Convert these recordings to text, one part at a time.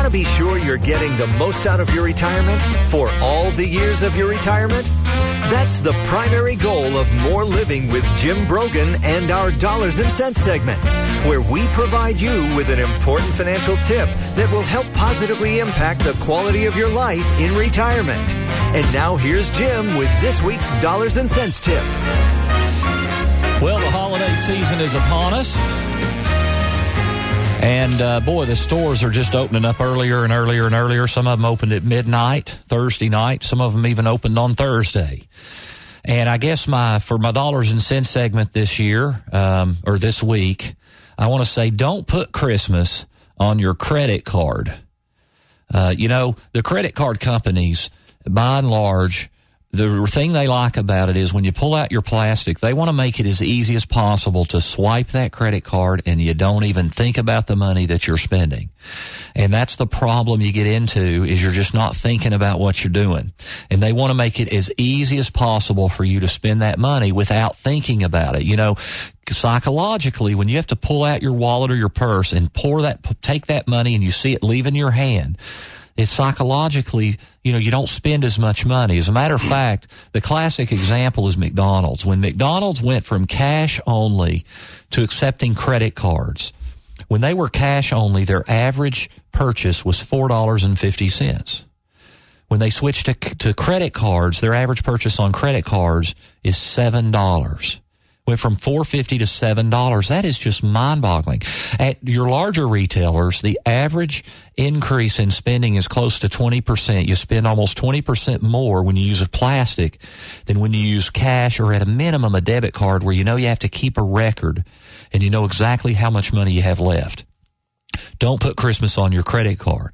Want to be sure you're getting the most out of your retirement for all the years of your retirement? That's the primary goal of More Living with Jim Brogan and our Dollars and Cents segment, where we provide you with an important financial tip that will help positively impact the quality of your life in retirement. And now here's Jim with this week's Dollars and Cents tip. Well, the holiday season is upon us. And, boy, the stores are just opening up earlier and earlier and earlier. Some of them opened at midnight, Thursday night. Some of them even opened on Thursday. And I guess for my Dollars and Cents segment this year, or this week, I want to say don't put Christmas on your credit card. The credit card companies, by and large, the thing they like about it is when you pull out your plastic, they want to make it as easy as possible to swipe that credit card and you don't even think about the money that you're spending. And that's the problem you get into, is you're just not thinking about what you're doing. And they want to make it as easy as possible for you to spend that money without thinking about it. Psychologically, when you have to pull out your wallet or your purse and take that money and you see it leaving your hand, it's psychologically, you don't spend as much money. As a matter of fact, the classic example is McDonald's. When McDonald's went from cash only to accepting credit cards, when they were cash only, their average purchase was $4.50. When they switched to credit cards, their average purchase on credit cards is $7. Went from $4.50 to $7. That is just mind-boggling. At your larger retailers, the average increase in spending is close to 20%. You spend almost 20% more when you use a plastic than when you use cash, or at a minimum a debit card, where you have to keep a record and you know exactly how much money you have left. Don't put Christmas on your credit card.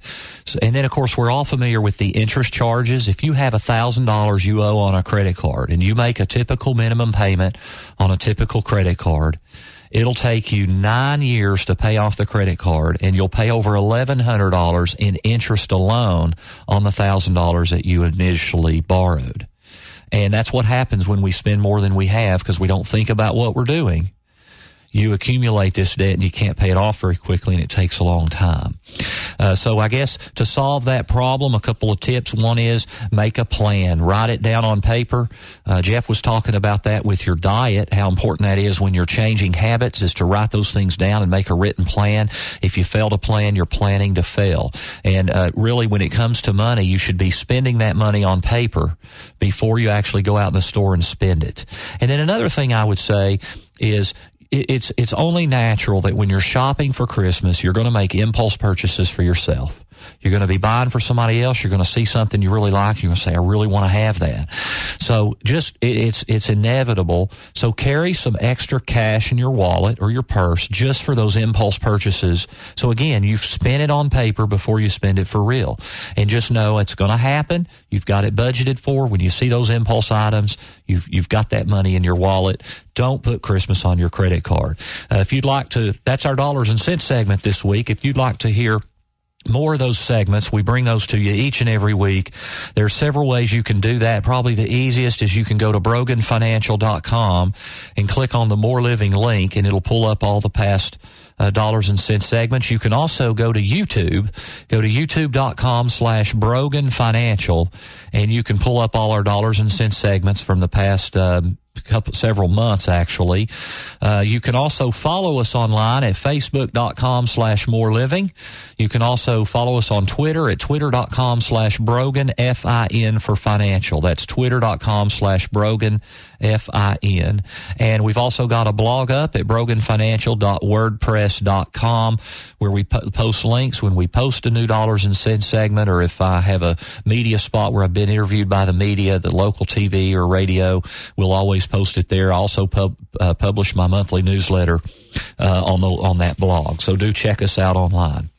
And then, of course, we're all familiar with the interest charges. If you have $1,000 you owe on a credit card and you make a typical minimum payment on a typical credit card, it'll take you 9 years to pay off the credit card, and you'll pay over $1,100 in interest alone on the $1,000 that you initially borrowed. And that's what happens when we spend more than we have, because we don't think about what we're doing. You accumulate this debt and you can't pay it off very quickly, and it takes a long time. So I guess to solve that problem, a couple of tips. One is make a plan. Write it down on paper. Jeff was talking about that with your diet, how important that is when you're changing habits, is to write those things down and make a written plan. If you fail to plan, you're planning to fail. And really, when it comes to money, you should be spending that money on paper before you actually go out in the store and spend it. And then another thing I would say is, it's only natural that when you're shopping for Christmas, you're going to make impulse purchases for yourself. You're going to be buying for somebody else. You're going to see something you really like. You're going to say, I really want to have that. So it's inevitable. So carry some extra cash in your wallet or your purse just for those impulse purchases. So again, you've spent it on paper before you spend it for real. And just know it's going to happen. You've got it budgeted for. When you see those impulse items, you've got that money in your wallet. Don't put Christmas on your credit card. If you'd like to, that's our Dollars and Cents segment this week. If you'd like to hear more of those segments, we bring those to you each and every week. There are several ways you can do that. Probably the easiest is you can go to broganfinancial.com and click on the More Living link, and it'll pull up all the past Dollars and Cents segments. You can also go to YouTube. Go to youtube.com/Brogan Financial, and you can pull up all our Dollars and Cents segments from the past several months, actually. You can also follow us online at facebook.com/More Living. You can also follow us on Twitter at twitter.com/Brogan, FIN for financial. That's twitter.com/Brogan, FIN. And we've also got a blog up at broganfinancial.wordpress.com, where we post links when we post a new Dollars and Cents segment, or if I have a media spot where I've been interviewed by the media, the local TV or radio, we'll always post it there. I also publish my monthly newsletter on that blog. So do check us out online.